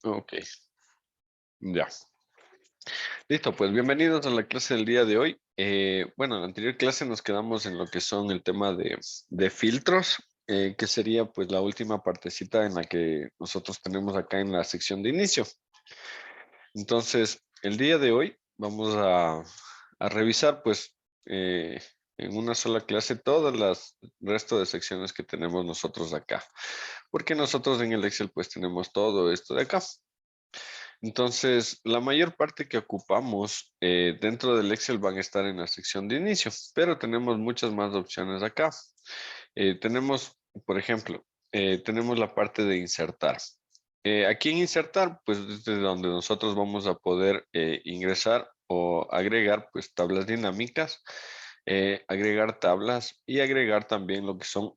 Ok, ya. Listo, pues bienvenidos a la clase del día de hoy. Bueno, en la anterior clase nos quedamos en lo que son el tema de filtros, que sería pues la última partecita en la que nosotros tenemos acá en la sección de inicio. Entonces, el día de hoy vamos a revisar pues en una sola clase todas las resto de secciones que tenemos nosotros acá. Porque nosotros en el Excel pues tenemos todo esto de acá. Entonces, la mayor parte que ocupamos dentro del Excel van a estar en la sección de inicio, pero tenemos muchas más opciones acá. Tenemos, por ejemplo, tenemos la parte de insertar. Aquí en insertar, pues es desde donde nosotros vamos a poder ingresar o agregar pues tablas dinámicas, agregar tablas y agregar también lo que son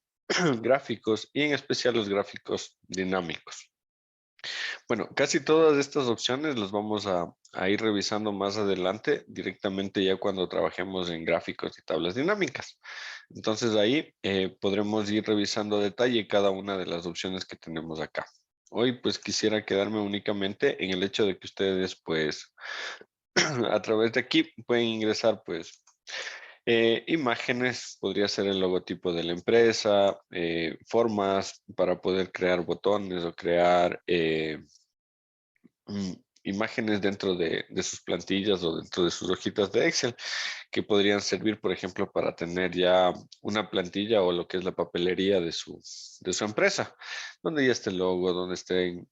gráficos y en especial los gráficos dinámicos. Bueno, casi todas estas opciones las vamos a ir revisando más adelante, directamente ya cuando trabajemos en gráficos y tablas dinámicas. Entonces ahí podremos ir revisando a detalle cada una de las opciones que tenemos acá. Hoy pues quisiera quedarme únicamente en el hecho de que ustedes pues a través de aquí pueden ingresar pues imágenes, podría ser el logotipo de la empresa, formas para poder crear botones o crear mm, imágenes dentro de sus plantillas o dentro de sus hojitas de Excel que podrían servir, por ejemplo, para tener ya una plantilla o lo que es la papelería de su empresa, donde ya esté el logo, donde estén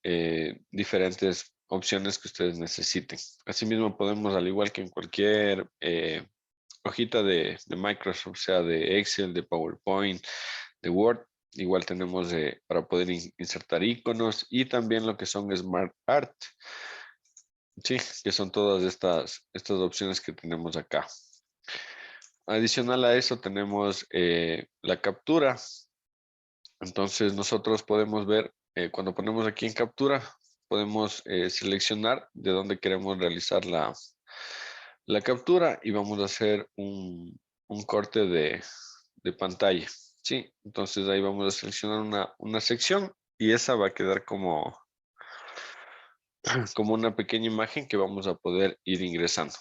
diferentes opciones que ustedes necesiten. Asimismo, podemos, al igual que en cualquier hojita de Microsoft, sea de Excel, de PowerPoint, de Word, igual tenemos para poder insertar iconos y también lo que son Smart Art. Sí, que son todas estas opciones que tenemos acá. Adicional a eso tenemos la captura. Entonces nosotros podemos ver, cuando ponemos aquí en captura, podemos seleccionar de dónde queremos realizar la captura y vamos a hacer un corte de pantalla. Sí, entonces ahí vamos a seleccionar una sección y esa va a quedar como una pequeña imagen que vamos a poder ir ingresando.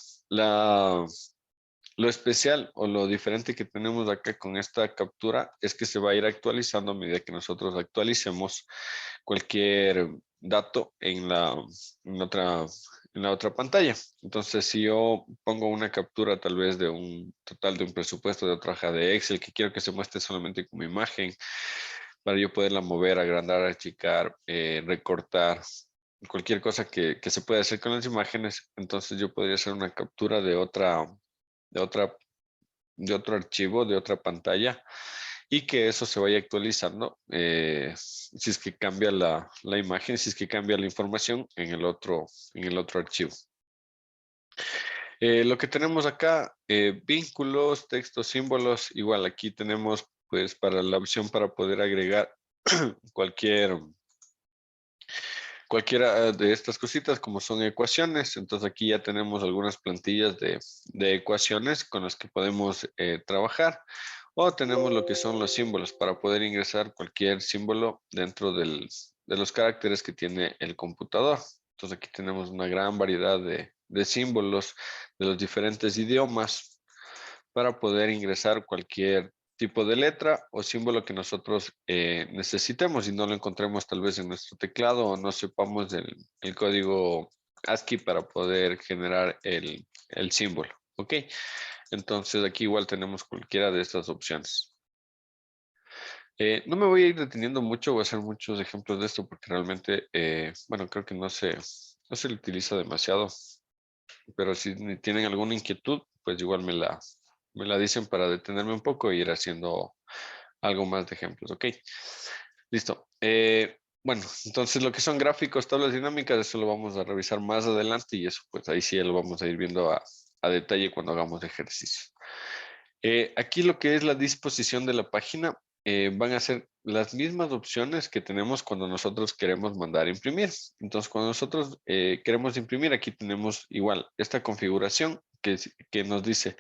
Lo especial o lo diferente que tenemos acá con esta captura es que se va a ir actualizando a medida que nosotros actualicemos cualquier dato en la otra pantalla. Entonces, si yo pongo una captura tal vez de un total de un presupuesto de otra hoja de Excel que quiero que se muestre solamente como imagen, para yo poderla mover, agrandar, achicar, recortar, cualquier cosa que se pueda hacer con las imágenes, entonces yo podría hacer una captura de otra, de otro archivo, de otra pantalla, y que eso se vaya actualizando si es que cambia la imagen, si es que cambia la información en el otro archivo. Lo que tenemos acá, vínculos, textos, símbolos, igual aquí tenemos pues para la opción para poder agregar cualquier cualquiera de estas cositas como son ecuaciones. Entonces aquí ya tenemos algunas plantillas de ecuaciones con las que podemos trabajar. O tenemos lo que son los símbolos para poder ingresar cualquier símbolo dentro de los caracteres que tiene el computador. Entonces aquí tenemos una gran variedad de símbolos de los diferentes idiomas para poder ingresar cualquier tipo de letra o símbolo que nosotros necesitemos y no lo encontremos tal vez en nuestro teclado o no sepamos el código ASCII para poder generar el símbolo. ¿Ok? Entonces aquí igual tenemos cualquiera de estas opciones. No me voy a ir deteniendo mucho, voy a hacer muchos ejemplos de esto porque realmente, bueno, creo que no se le utiliza demasiado, pero si tienen alguna inquietud, pues igual me la dicen para detenerme un poco e ir haciendo algo más de ejemplos, ¿ok? Listo. Bueno, entonces lo que son gráficos, tablas dinámicas, eso lo vamos a revisar más adelante y eso pues ahí sí ya lo vamos a ir viendo a detalle cuando hagamos ejercicio. Aquí lo que es la disposición de la página van a ser las mismas opciones que tenemos cuando nosotros queremos mandar a imprimir. Entonces, cuando nosotros queremos imprimir, aquí tenemos igual esta configuración que nos dice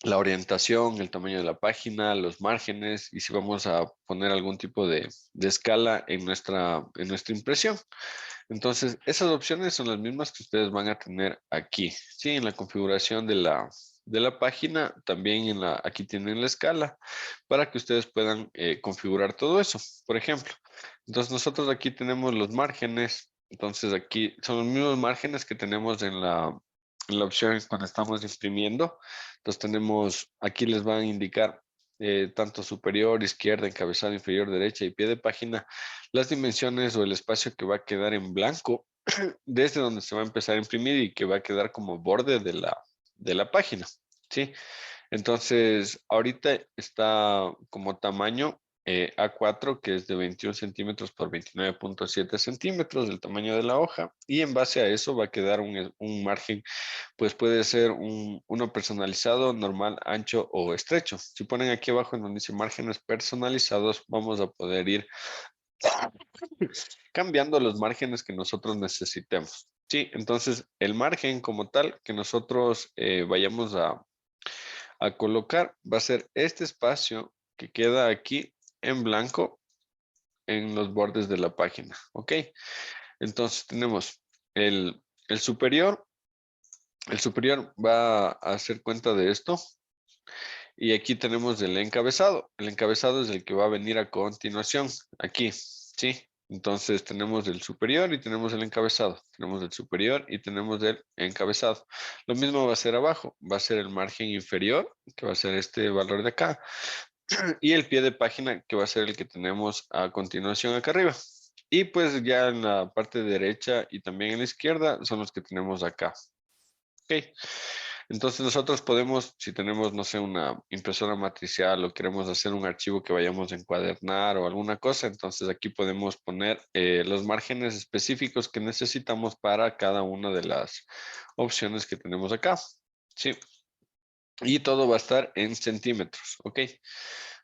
la orientación, el tamaño de la página, los márgenes y si vamos a poner algún tipo de escala en nuestra impresión. Entonces, esas opciones son las mismas que ustedes van a tener aquí. Sí, en la configuración de la página, también aquí tienen la escala para que ustedes puedan configurar todo eso. Por ejemplo, entonces nosotros aquí tenemos los márgenes. Entonces aquí son los mismos márgenes que tenemos en la opción cuando estamos imprimiendo. Entonces tenemos, aquí les van a indicar tanto superior, izquierda, encabezado, inferior, derecha y pie de página, las dimensiones o el espacio que va a quedar en blanco desde donde se va a empezar a imprimir y que va a quedar como borde de la página, ¿sí? Entonces, ahorita está como tamaño A4, que es de 21 centímetros por 29.7 centímetros del tamaño de la hoja. Y en base a eso va a quedar un margen, pues puede ser uno personalizado, normal, ancho o estrecho. Si ponen aquí abajo en donde dice márgenes personalizados, vamos a poder ir cambiando los márgenes que nosotros necesitemos. Sí, entonces el margen como tal que nosotros vayamos a colocar va a ser este espacio que queda aquí en blanco en los bordes de la página, ¿ok? Entonces tenemos el superior. El superior va a hacer cuenta de esto. Y aquí tenemos el encabezado. El encabezado es el que va a venir a continuación, aquí, ¿sí? Entonces tenemos el superior y tenemos el encabezado. Tenemos el superior y tenemos el encabezado. Lo mismo va a ser abajo. Va a ser el margen inferior, que va a ser este valor de acá. Y el pie de página, que va a ser el que tenemos a continuación acá arriba. Y pues ya en la parte derecha y también en la izquierda son los que tenemos acá. Ok. Entonces nosotros podemos, si tenemos, no sé, una impresora matricial o queremos hacer un archivo que vayamos a encuadernar o alguna cosa, entonces aquí podemos poner los márgenes específicos que necesitamos para cada una de las opciones que tenemos acá. Sí. Y todo va a estar en centímetros, ¿ok?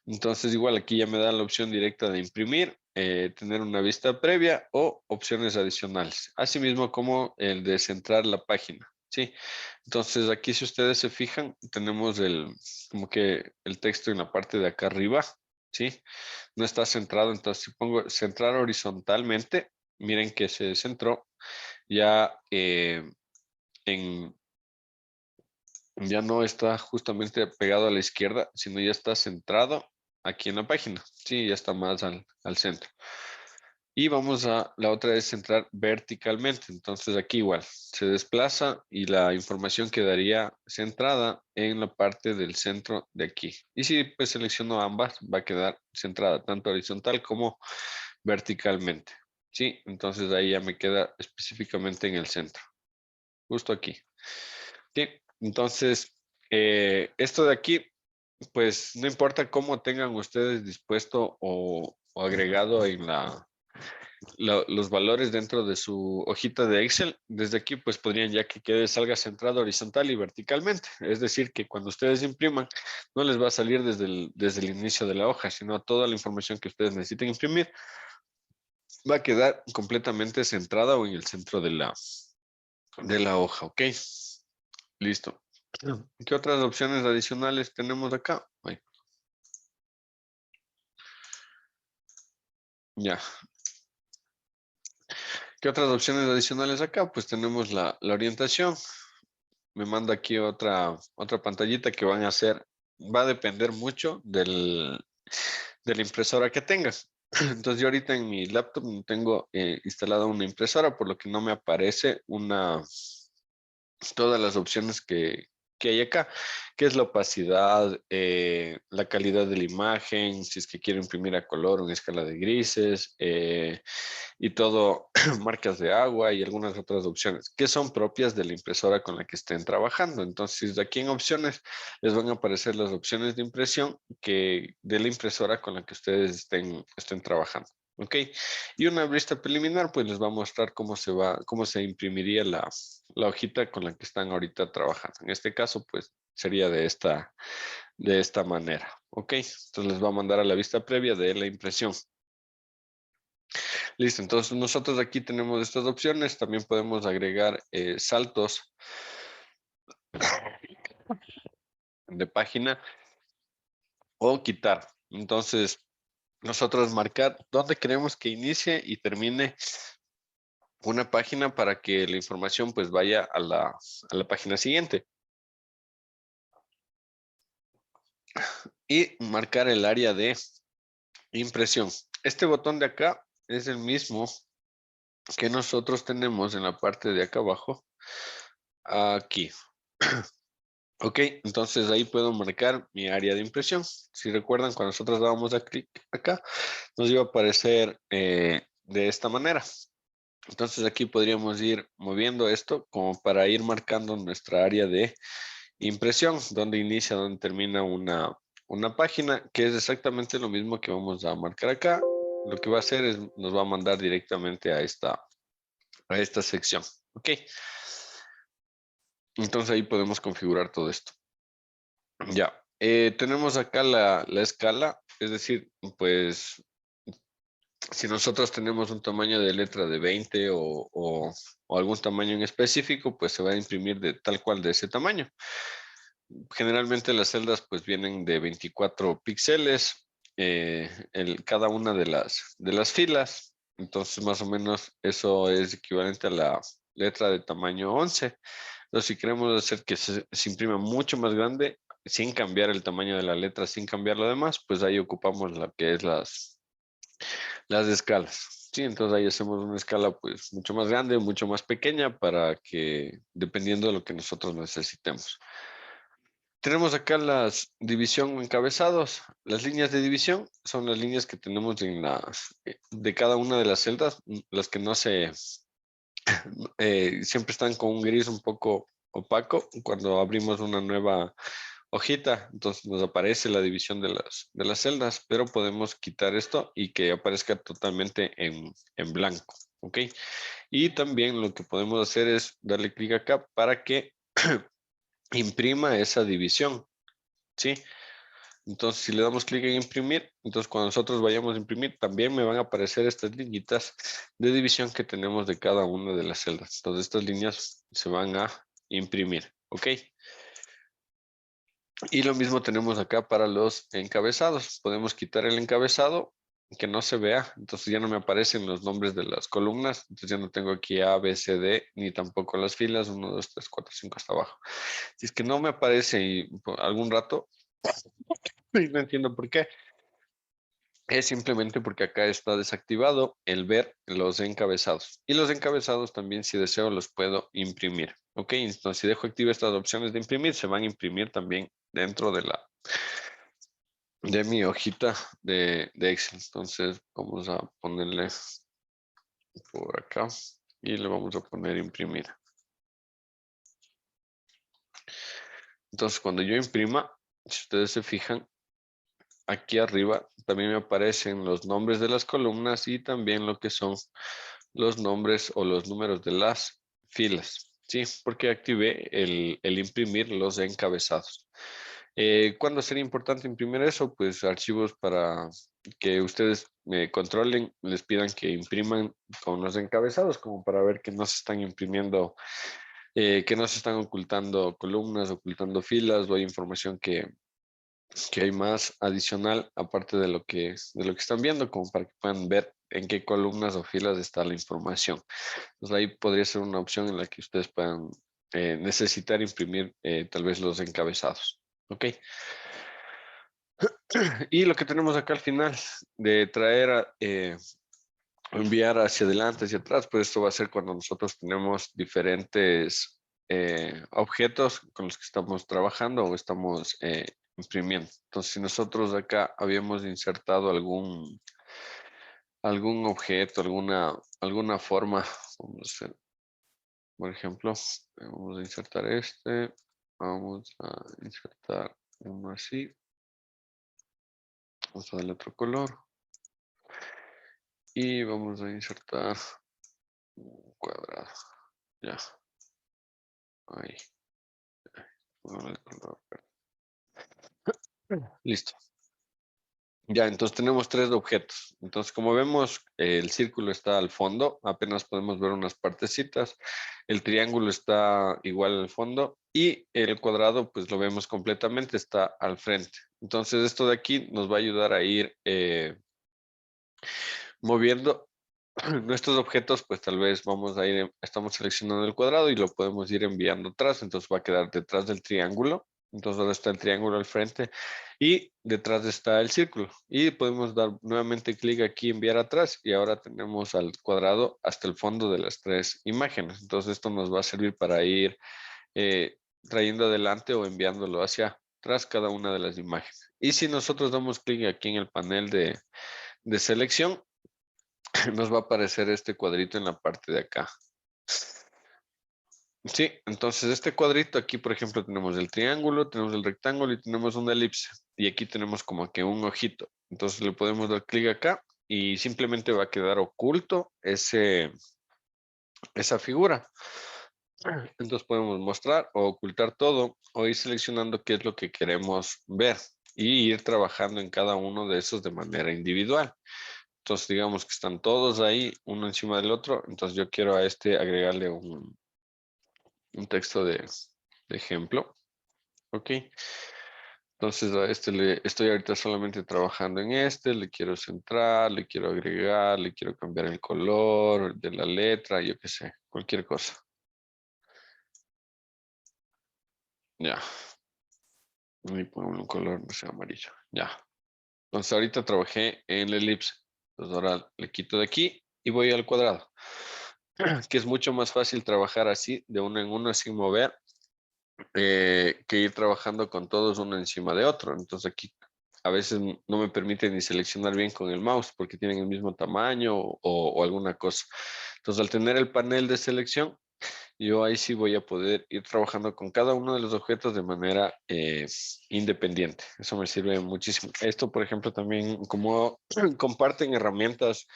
Entonces igual aquí ya me da la opción directa de imprimir, tener una vista previa o opciones adicionales. Asimismo como el de centrar la página, ¿sí? Entonces aquí si ustedes se fijan, tenemos como que el texto en la parte de acá arriba, ¿sí? No está centrado, entonces si pongo centrar horizontalmente, miren que se centró ya en ya no está justamente pegado a la izquierda, sino ya está centrado aquí en la página. Sí, ya está más al centro. Y vamos la otra es centrar verticalmente. Entonces aquí igual se desplaza y la información quedaría centrada en la parte del centro de aquí. Y si pues selecciono ambas, va a quedar centrada tanto horizontal como verticalmente. Sí, entonces ahí ya me queda específicamente en el centro, justo aquí. Sí, entonces, esto de aquí, pues no importa cómo tengan ustedes dispuesto o agregado en los valores dentro de su hojita de Excel, desde aquí pues podrían ya que salga centrado horizontal y verticalmente. Es decir, que cuando ustedes impriman, no les va a salir desde el inicio de la hoja, sino toda la información que ustedes necesiten imprimir va a quedar completamente centrada o en el centro de la hoja, ¿ok? Listo. ¿Qué otras opciones adicionales tenemos acá? Ay, ya. ¿Qué otras opciones adicionales acá? Pues tenemos la orientación. Me manda aquí otra pantallita que van a hacer. Va a depender mucho de la impresora que tengas. Entonces yo ahorita en mi laptop tengo instalada una impresora, por lo que no me aparece todas las opciones que hay acá, que es la opacidad, la calidad de la imagen, si es que quiero imprimir a color, una escala de grises, y todo, marcas de agua y algunas otras opciones que son propias de la impresora con la que estén trabajando. Entonces, de aquí en opciones les van a aparecer las opciones de impresión de la impresora con la que ustedes estén trabajando. ¿Ok? Y una vista preliminar, pues les va a mostrar cómo se imprimiría la hojita con la que están ahorita trabajando. En este caso, pues sería de esta manera. ¿Ok? Entonces les va a mandar a la vista previa de la impresión. Listo, entonces nosotros aquí tenemos estas opciones. También podemos agregar saltos de página o quitar. Entonces, nosotros marcar dónde queremos que inicie y termine una página para que la información pues vaya a la página siguiente. Y marcar el área de impresión. Este botón de acá es el mismo que nosotros tenemos en la parte de acá abajo. Aquí. Ok, entonces ahí puedo marcar mi área de impresión. Si recuerdan, cuando nosotros dábamos a clic acá, nos iba a aparecer de esta manera. Entonces aquí podríamos ir moviendo esto como para ir marcando nuestra área de impresión, donde inicia, donde termina una página, que es exactamente lo mismo que vamos a marcar acá. Lo que va a hacer es, nos va a mandar directamente a esta sección. Ok, entonces ahí podemos configurar todo esto. Ya, tenemos acá la escala, es decir, pues si nosotros tenemos un tamaño de letra de 20 o algún tamaño en específico, pues se va a imprimir de tal cual de ese tamaño. Generalmente las celdas pues vienen de 24 píxeles cada una de las filas. Entonces más o menos eso es equivalente a la letra de tamaño 11. Entonces si queremos hacer que se imprima mucho más grande sin cambiar el tamaño de la letra, sin cambiar lo demás, pues ahí ocupamos lo que es las escalas. Sí, entonces ahí hacemos una escala pues mucho más grande, mucho más pequeña para que dependiendo de lo que nosotros necesitemos. Tenemos acá las división o encabezados. Las líneas de división son las líneas que tenemos de cada una de las celdas, las que no siempre están con un gris un poco opaco cuando abrimos una nueva hojita. Entonces nos aparece la división de las celdas, pero podemos quitar esto y que aparezca totalmente en blanco. ¿Ok? Y también lo que podemos hacer es darle clic acá para que imprima esa división. ¿Sí? Entonces, si le damos clic en imprimir, entonces cuando nosotros vayamos a imprimir, también me van a aparecer estas líneas de división que tenemos de cada una de las celdas. Entonces, estas líneas se van a imprimir, ¿ok? Y lo mismo tenemos acá para los encabezados. Podemos quitar el encabezado, que no se vea. Entonces ya no me aparecen los nombres de las columnas. Entonces ya no tengo aquí A, B, C, D, ni tampoco las filas, 1, 2, 3, 4, 5 hasta abajo. Si es que no me aparece y por algún rato, y no entiendo por qué. Es simplemente porque acá está desactivado el ver los encabezados. Y los encabezados también, si deseo, los puedo imprimir. Ok, entonces si dejo activas estas opciones de imprimir, se van a imprimir también dentro de mi hojita de Excel. Entonces vamos a ponerle por acá y le vamos a poner imprimir. Entonces cuando yo imprima, si ustedes se fijan, aquí arriba también me aparecen los nombres de las columnas y también lo que son los nombres o los números de las filas. Sí, porque activé el imprimir los encabezados. ¿Cuándo sería importante imprimir eso? Pues archivos para que ustedes controlen, les pidan que impriman con los encabezados, como para ver que no se están imprimiendo, que no se están ocultando columnas, ocultando filas o hay información que hay más adicional aparte de lo que están viendo, como para que puedan ver en qué columnas o filas está la información. Entonces ahí podría ser una opción en la que ustedes puedan necesitar imprimir tal vez los encabezados. ¿Ok? Y lo que tenemos acá al final de traer enviar hacia adelante, hacia atrás, pues esto va a ser cuando nosotros tenemos diferentes objetos con los que estamos trabajando o estamos imprimiendo. Entonces, si nosotros acá habíamos insertado algún objeto, alguna forma, vamos a hacer, por ejemplo, vamos a insertar vamos a insertar uno así, vamos a darle otro color y vamos a insertar un cuadrado, ya, ahí. Listo. Ya, entonces tenemos tres objetos. Entonces, como vemos, el círculo está al fondo, apenas podemos ver unas partecitas. El triángulo está igual al fondo y el cuadrado, pues lo vemos completamente, está al frente. Entonces, esto de aquí nos va a ayudar a ir moviendo nuestros objetos, pues tal vez vamos a ir, estamos seleccionando el cuadrado y lo podemos ir enviando atrás, entonces va a quedar detrás del triángulo. Entonces ahora está el triángulo al frente y detrás está el círculo. Y podemos dar nuevamente clic aquí, enviar atrás y ahora tenemos al cuadrado hasta el fondo de las tres imágenes. Entonces esto nos va a servir para ir eh, trayendo adelante o enviándolo hacia atrás cada una de las imágenes. Y si nosotros damos clic aquí en el panel de selección, nos va a aparecer este cuadrito en la parte de acá. Sí, entonces este cuadrito aquí, por ejemplo, tenemos el triángulo, tenemos el rectángulo y tenemos una elipse. Y aquí tenemos como que un ojito. Entonces le podemos dar clic acá y simplemente va a quedar oculto esa figura. Entonces podemos mostrar o ocultar todo o ir seleccionando qué es lo que queremos ver y ir trabajando en cada uno de esos de manera individual. Entonces, digamos que están todos ahí, uno encima del otro. Entonces, yo quiero a este agregarle un texto de ejemplo. Ok. Entonces, a este estoy ahorita solamente trabajando en este. Le quiero centrar, le quiero agregar, le quiero cambiar el color de la letra, yo qué sé, cualquier cosa. Ya. Y pongo un color, no sé, amarillo. Ya. Entonces, ahorita trabajé en la elipse. Entonces, ahora le quito de aquí y voy al cuadrado. Que es mucho más fácil trabajar así, de uno en uno, sin mover, que ir trabajando con todos uno encima de otro. Entonces aquí a veces no me permite ni seleccionar bien con el mouse porque tienen el mismo tamaño o alguna cosa. Entonces al tener el panel de selección, yo ahí sí voy a poder ir trabajando con cada uno de los objetos de manera independiente. Eso me sirve muchísimo. Esto, por ejemplo, también como comparten herramientas,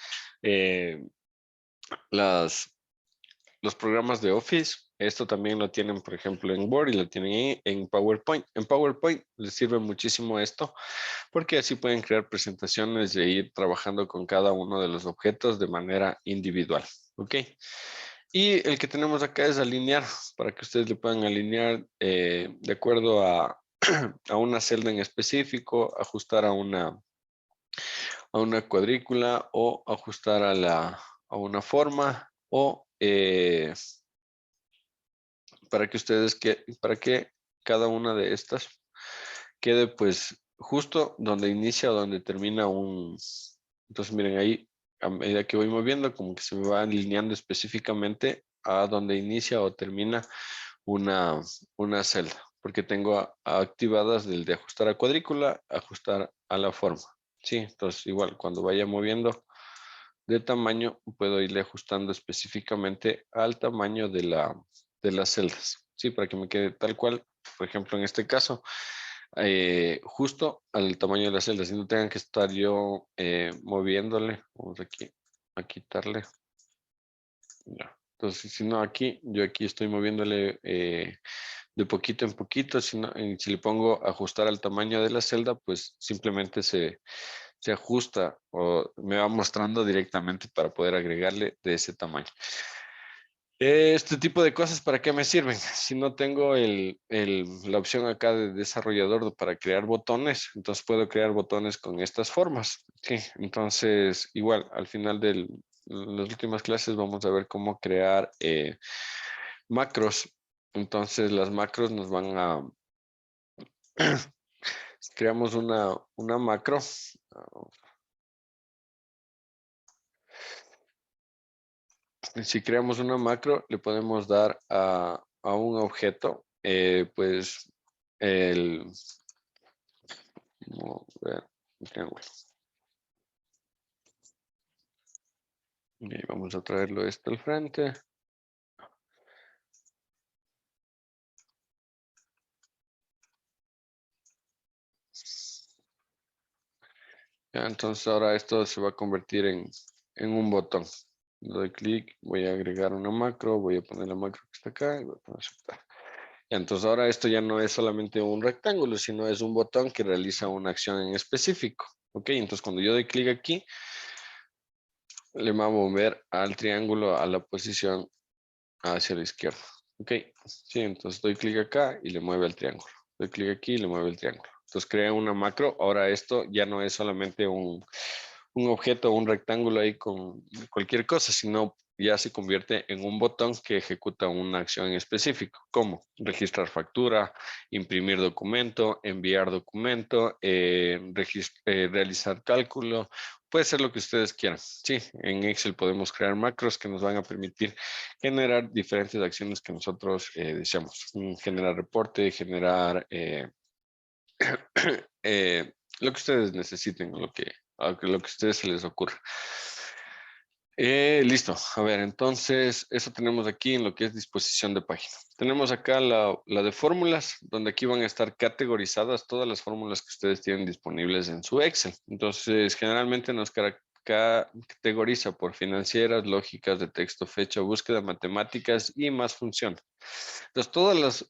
eh, las los programas de Office, esto también lo tienen, por ejemplo, en Word y lo tienen en PowerPoint. En PowerPoint les sirve muchísimo esto porque así pueden crear presentaciones e ir trabajando con cada uno de los objetos de manera individual. ¿Ok? Y el que tenemos acá es alinear, para que ustedes le puedan alinear de acuerdo a una celda en específico, ajustar a una cuadrícula o ajustar a una forma o para que cada una de estas quede pues justo donde inicia o donde termina entonces miren ahí, a medida que voy moviendo, como que se me va alineando específicamente a donde inicia o termina una, una celda, porque tengo activadas del de ajustar a cuadrícula, ajustar a la forma. Sí, entonces igual cuando vaya moviendo de tamaño, puedo irle ajustando específicamente al tamaño de las celdas, ¿sí? Para que me quede tal cual, por ejemplo, en este caso, justo al tamaño de las celdas, y no tengan que estar yo moviéndole. Vamos aquí a quitarle. Ya. Entonces, si no aquí, yo aquí estoy moviéndole de poquito en poquito. Si le pongo ajustar al tamaño de la celda, pues simplemente se ajusta o me va mostrando directamente para poder agregarle de ese tamaño. Este tipo de cosas, ¿para qué me sirven? Si no tengo la opción acá de desarrollador para crear botones, entonces puedo crear botones con estas formas. Sí, entonces, igual, al final de las últimas clases vamos a ver cómo crear macros. Entonces, las macros nos van a... Creamos una macro. Si creamos una macro, le podemos dar a un objeto, pues, el, un triángulo. Y vamos a traerlo esto al frente. Ya, entonces ahora esto se va a convertir en un botón. Le doy clic, voy a agregar una macro, voy a poner la macro que está acá y voy a poner aceptar. Ya, entonces ahora esto ya no es solamente un rectángulo, sino es un botón que realiza una acción en específico. Ok, entonces cuando yo doy clic aquí, le va a mover al triángulo a la posición hacia la izquierda. Ok, sí, entonces doy clic acá y le mueve el triángulo. Doy clic aquí y le mueve el triángulo. Entonces crea una macro. Ahora esto ya no es solamente un objeto, un rectángulo ahí con cualquier cosa, sino ya se convierte en un botón que ejecuta una acción en específico, como registrar factura, imprimir documento, enviar documento, realizar cálculo. Puede ser lo que ustedes quieran. Sí, en Excel podemos crear macros que nos van a permitir generar diferentes acciones que nosotros deseamos. Generar reporte, generar lo que ustedes necesiten, lo que a ustedes se les ocurra. Listo. A ver, entonces eso tenemos aquí en lo que es disposición de página. Tenemos acá la de fórmulas, donde aquí van a estar categorizadas todas las fórmulas que ustedes tienen disponibles en su Excel. Entonces, generalmente nos categoriza por financieras, lógicas de texto, fecha, búsqueda, matemáticas y más funciones. Entonces, todas las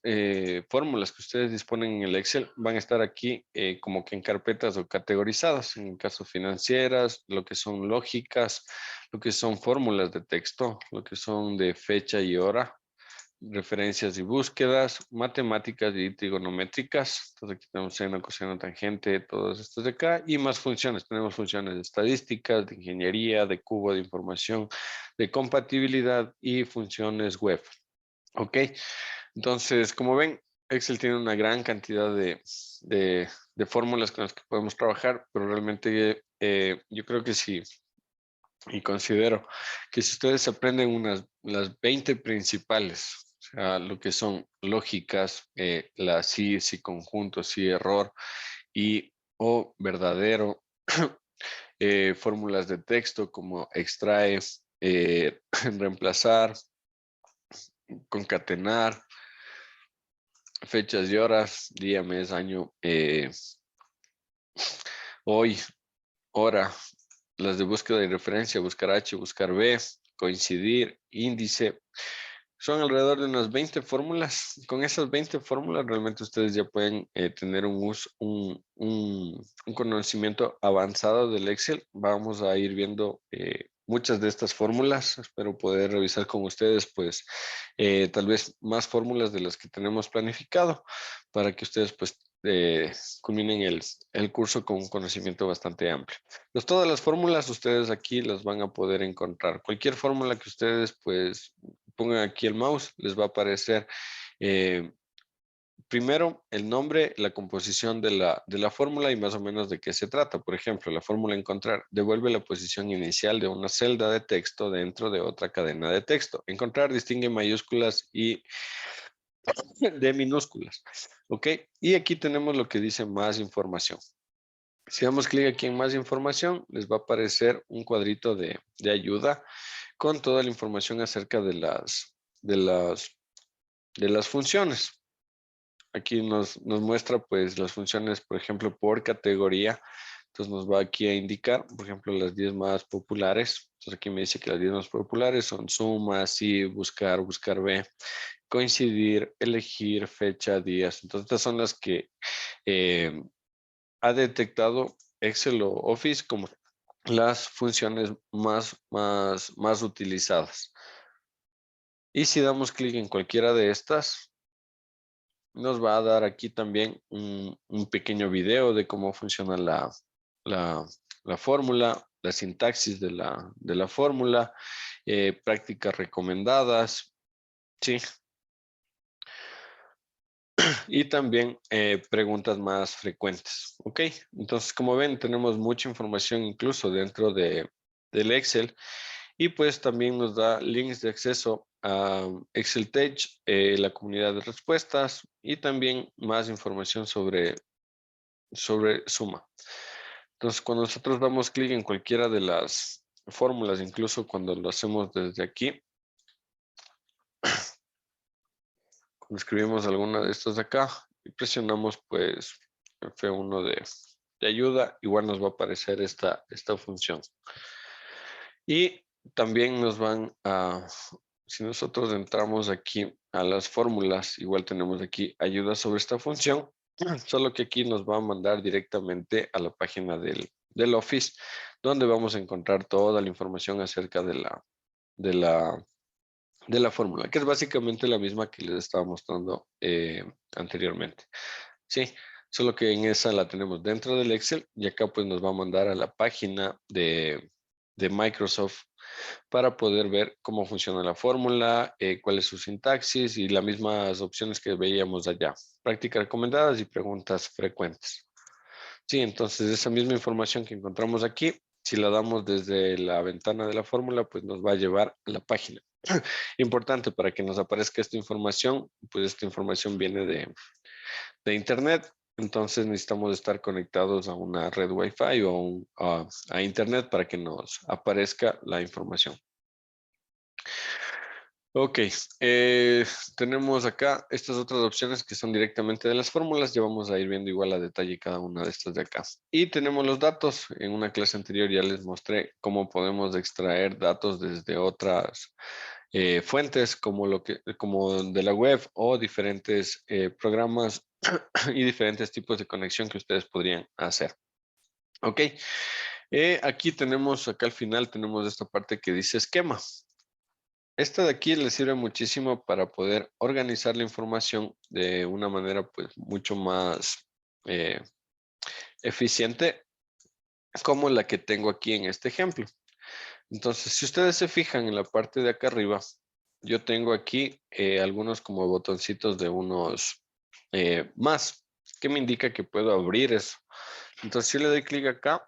fórmulas que ustedes disponen en el Excel van a estar aquí como que en carpetas o categorizadas. En el caso financieras, lo que son lógicas, lo que son fórmulas de texto, lo que son de fecha y hora, referencias y búsquedas, matemáticas y trigonométricas. Entonces aquí tenemos seno, coseno, tangente, todos estos de acá. Y más funciones. Tenemos funciones de estadísticas, de ingeniería, de cubo de información, de compatibilidad y funciones web. Ok, entonces como ven, Excel tiene una gran cantidad de fórmulas con las que podemos trabajar, pero realmente yo creo que sí, y considero que si ustedes aprenden las 20 principales, o sea, lo que son lógicas, la sí, sí conjunto, sí error y o verdadero, fórmulas de texto como extrae, reemplazar, concatenar, fechas y horas, día, mes, año, hoy, hora, las de búsqueda y referencia, buscar H, buscar B, coincidir, índice. Son alrededor de unas 20 fórmulas. Con esas 20 fórmulas realmente ustedes ya pueden tener un conocimiento avanzado del Excel. Vamos a ir viendo muchas de estas fórmulas. Espero poder revisar con ustedes pues tal vez más fórmulas de las que tenemos planificado para que ustedes pues culminen el curso con un conocimiento bastante amplio. Pues todas las fórmulas ustedes aquí las van a poder encontrar. Cualquier fórmula que ustedes pues pongan aquí el mouse, les va a aparecer primero el nombre, la composición de la fórmula y más o menos de qué se trata. Por ejemplo, la fórmula encontrar devuelve la posición inicial de una celda de texto dentro de otra cadena de texto. Encontrar distingue mayúsculas y de minúsculas. ¿Ok? Y aquí tenemos lo que dice más información. Si damos clic aquí en más información, les va a aparecer un cuadrito de ayuda con toda la información acerca de las funciones. Aquí nos muestra pues las funciones, por ejemplo, por categoría. Entonces nos va aquí a indicar, por ejemplo, las 10 más populares. Entonces aquí me dice que las 10 más populares son suma, sí, buscar, buscar B, coincidir, elegir, fecha, días. Entonces estas son las que ha detectado Excel o Office como las funciones más utilizadas. Y si damos clic en cualquiera de estas, nos va a dar aquí también un pequeño video de cómo funciona la fórmula, la sintaxis de la fórmula, prácticas recomendadas, ¿sí? Y también preguntas más frecuentes, ¿ok? Entonces, como ven, tenemos mucha información incluso dentro del Excel y pues también nos da links de acceso a Excel Tech, la comunidad de respuestas y también más información sobre suma. Entonces, cuando nosotros damos clic en cualquiera de las fórmulas, incluso cuando lo hacemos desde aquí, cuando escribimos alguna de estas de acá y presionamos pues F1 de ayuda, igual nos va a aparecer esta función. Y también nos van a, si nosotros entramos aquí a las fórmulas, igual tenemos aquí ayuda sobre esta función, solo que aquí nos va a mandar directamente a la página del del Office, donde vamos a encontrar toda la información acerca de la, de la fórmula, que es básicamente la misma que les estaba mostrando anteriormente. Sí, solo que en esa la tenemos dentro del Excel y acá pues nos va a mandar a la página de Microsoft para poder ver cómo funciona la fórmula, cuál es su sintaxis y las mismas opciones que veíamos allá. Prácticas recomendadas y preguntas frecuentes. Sí, entonces esa misma información que encontramos aquí, si la damos desde la ventana de la fórmula, pues nos va a llevar a la página. Importante para que nos aparezca esta información, pues esta información viene de internet, entonces necesitamos estar conectados a una red Wi-Fi o a internet para que nos aparezca la información. Ok, tenemos acá estas otras opciones que son directamente de las fórmulas. Ya vamos a ir viendo igual a detalle cada una de estas de acá. Y tenemos los datos. En una clase anterior ya les mostré cómo podemos extraer datos desde otras fuentes como de la web o diferentes programas y diferentes tipos de conexión que ustedes podrían hacer. Ok, aquí tenemos, acá al final tenemos esta parte que dice esquema. Esta de aquí le sirve muchísimo para poder organizar la información de una manera pues mucho más eh, eficiente como la que tengo aquí en este ejemplo. Entonces, si ustedes se fijan en la parte de acá arriba, yo tengo aquí algunos como botoncitos de unos más, que me indica que puedo abrir eso. Entonces, si le doy clic acá,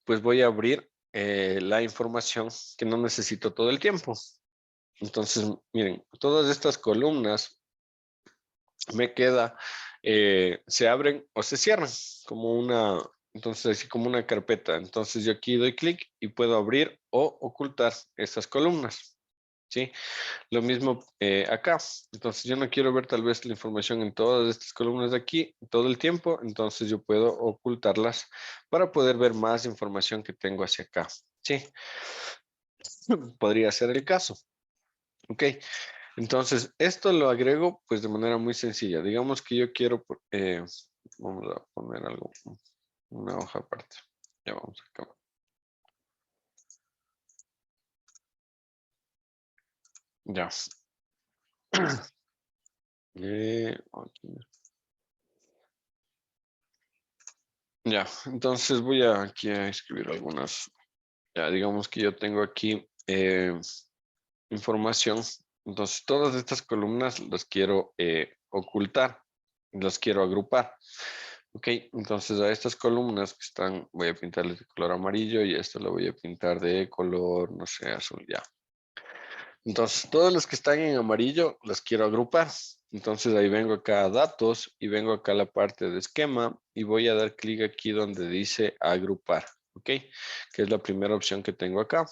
pues voy a abrir la información que no necesito todo el tiempo. Entonces, miren, todas estas columnas me queda, se abren o se cierran como entonces así como una carpeta. Entonces yo aquí doy clic y puedo abrir o ocultar estas columnas. ¿Sí? Lo mismo acá. Entonces yo no quiero ver tal vez la información en todas estas columnas de aquí todo el tiempo. Entonces yo puedo ocultarlas para poder ver más información que tengo hacia acá. ¿Sí? Podría ser el caso. Ok. Entonces, esto lo agrego pues de manera muy sencilla. Digamos que yo quiero, vamos a poner algo, una hoja aparte. Ya vamos acá. Ya. Aquí. Ya, entonces voy aquí a escribir algunas. Ya, digamos que yo tengo aquí información. Entonces, todas estas columnas las quiero ocultar, las quiero agrupar. Ok, entonces a estas columnas que están, voy a pintarles de color amarillo y esto lo voy a pintar de color, no sé, azul ya. Entonces, todas las que están en amarillo las quiero agrupar. Entonces ahí vengo acá a datos y vengo acá a la parte de esquema y voy a dar clic aquí donde dice agrupar, ¿ok? Que es la primera opción que tengo acá.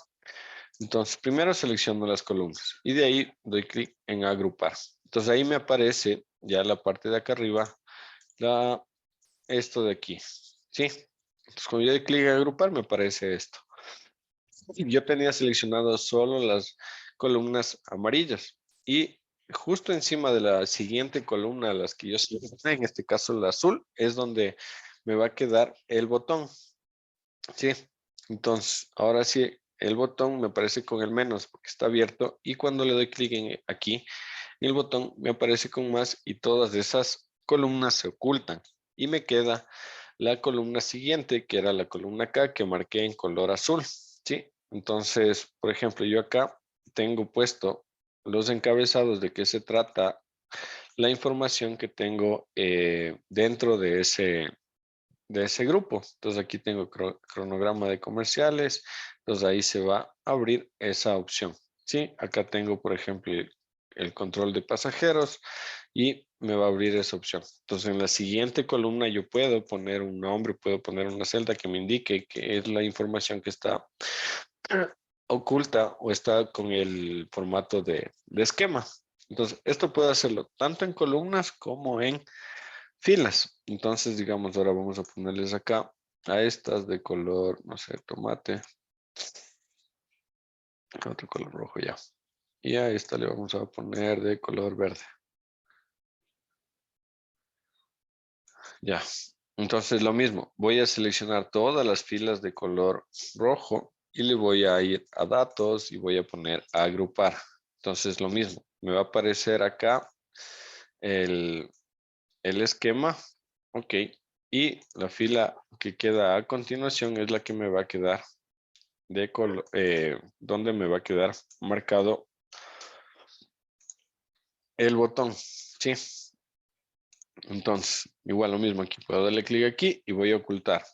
Entonces, primero selecciono las columnas y de ahí doy clic en agrupar. Entonces ahí me aparece ya la parte de acá arriba, esto de aquí, ¿sí? Entonces cuando yo doy clic en agrupar me aparece esto. Yo tenía seleccionado solo las columnas amarillas y justo encima de la siguiente columna, las que yo seleccioné, en este caso la azul, es donde me va a quedar el botón, ¿sí? Entonces, ahora sí, el botón me aparece con el menos porque está abierto y cuando le doy clic aquí, el botón me aparece con más y todas esas columnas se ocultan y me queda la columna siguiente, que era la columna acá que marqué en color azul, ¿sí? Entonces, por ejemplo, yo acá tengo puesto los encabezados de qué se trata la información que tengo dentro de ese grupo. Entonces aquí tengo cronograma de comerciales, entonces ahí se va a abrir esa opción. ¿Sí? Acá tengo, por ejemplo, el control de pasajeros y me va a abrir esa opción. Entonces en la siguiente columna yo puedo poner un nombre, puedo poner una celda que me indique que es la información que está oculta o está con el formato de esquema. Entonces esto puedo hacerlo tanto en columnas como en filas. Entonces, digamos, ahora vamos a ponerles acá a estas de color, no sé, tomate. Otro color rojo ya. Y a esta le vamos a poner de color verde. Ya. Entonces lo mismo, voy a seleccionar todas las filas de color rojo y le voy a ir a datos y voy a poner a agrupar. Entonces lo mismo, me va a aparecer acá el, el esquema, ok, y la fila que queda a continuación es la que me va a quedar de color, donde me va a quedar marcado el botón, ¿sí? Entonces, igual lo mismo aquí, puedo darle clic aquí y voy a ocultar,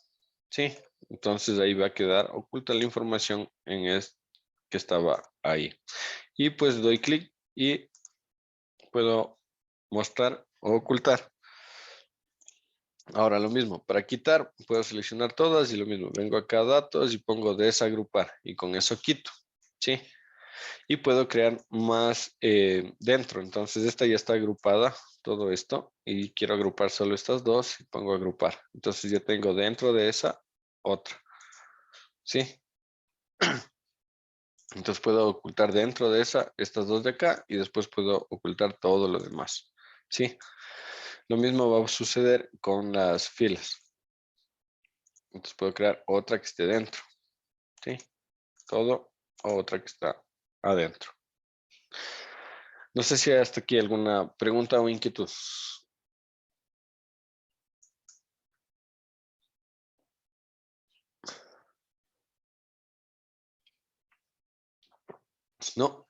¿sí? Entonces ahí va a quedar oculta la información en este que estaba ahí. Y pues doy clic y puedo mostrar o ocultar. Ahora lo mismo, para quitar puedo seleccionar todas y lo mismo, vengo acá a datos y pongo desagrupar y con eso quito, ¿sí? Y puedo crear más dentro. Entonces esta ya está agrupada, todo esto, y quiero agrupar solo estas dos y pongo agrupar. Entonces ya tengo dentro de esa otra, ¿sí? Entonces puedo ocultar dentro de esa estas dos de acá y después puedo ocultar todo lo demás, ¿sí? Lo mismo va a suceder con las filas. Entonces puedo crear otra que esté dentro, ¿sí? Todo, otra que está adentro. No sé si hay hasta aquí alguna pregunta o inquietud. No,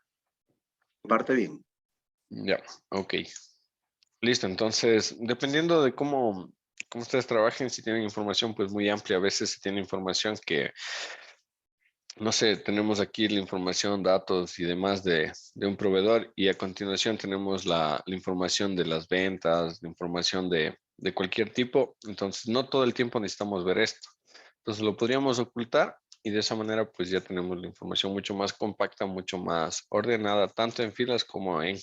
Parte bien. ya, ok. Listo, entonces, dependiendo de cómo ustedes trabajen, si tienen información pues muy amplia, a veces se tiene información que, no sé, tenemos aquí la información, datos y demás de un proveedor y a continuación tenemos la información de las ventas, la información de cualquier tipo, entonces no todo el tiempo necesitamos ver esto. Entonces lo podríamos ocultar y de esa manera pues ya tenemos la información mucho más compacta, mucho más ordenada, tanto en filas como en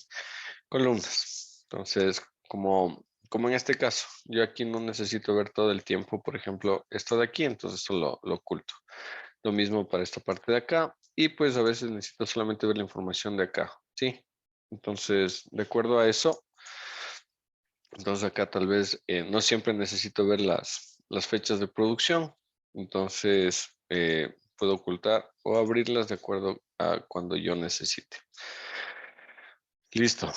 columnas. Entonces, como en este caso, yo aquí no necesito ver todo el tiempo, por ejemplo, esto de aquí, entonces eso lo oculto. Lo mismo para esta parte de acá y pues a veces necesito solamente ver la información de acá, ¿sí? Entonces, de acuerdo a eso, entonces acá tal vez no siempre necesito ver las fechas de producción, entonces puedo ocultar o abrirlas de acuerdo a cuando yo necesite. Listo.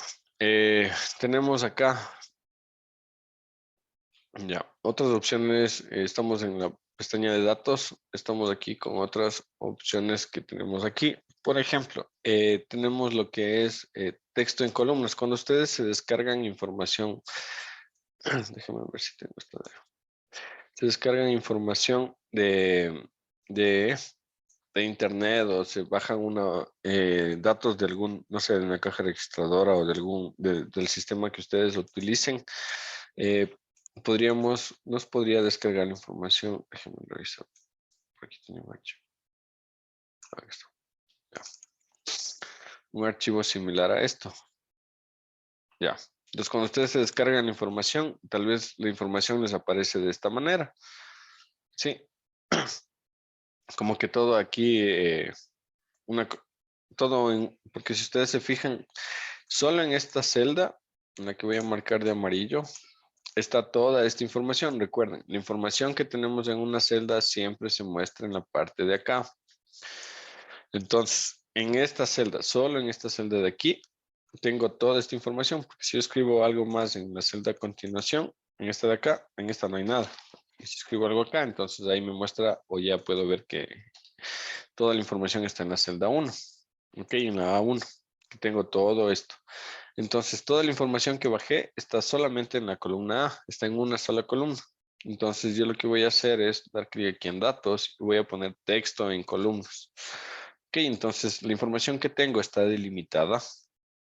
Tenemos acá ya otras opciones. Estamos en la pestaña de datos. Estamos aquí con otras opciones que tenemos aquí. Por ejemplo, tenemos lo que es texto en columnas. Cuando ustedes se descargan información, déjame ver si tengo esta. Se descargan información de, de internet o se bajan datos de algún, no sé, de una caja registradora o de del sistema que ustedes utilicen, eh, nos podría descargar la información. Déjenme revisar. Por aquí tengo un archivo. Ahí está. Ya. Un archivo similar a esto. Ya. Entonces, cuando ustedes se descargan la información, tal vez la información les aparece de esta manera. Sí. Como que todo aquí, una, todo porque si ustedes se fijan, solo en esta celda, en la que voy a marcar de amarillo, está toda esta información. Recuerden, la información que tenemos en una celda siempre se muestra en la parte de acá. Entonces, en esta celda, solo en esta celda de aquí, tengo toda esta información, porque si yo escribo algo más en la celda a continuación, en esta de acá, en esta no hay nada. Y si escribo algo acá, entonces ahí me muestra o ya puedo ver que toda la información está en la celda 1. Ok, en la A1, que tengo todo esto. Entonces, toda la información que bajé está solamente en la columna A, está en una sola columna. Entonces, yo lo que voy a hacer es dar clic aquí en datos y voy a poner texto en columnas. Ok, entonces la información que tengo está delimitada.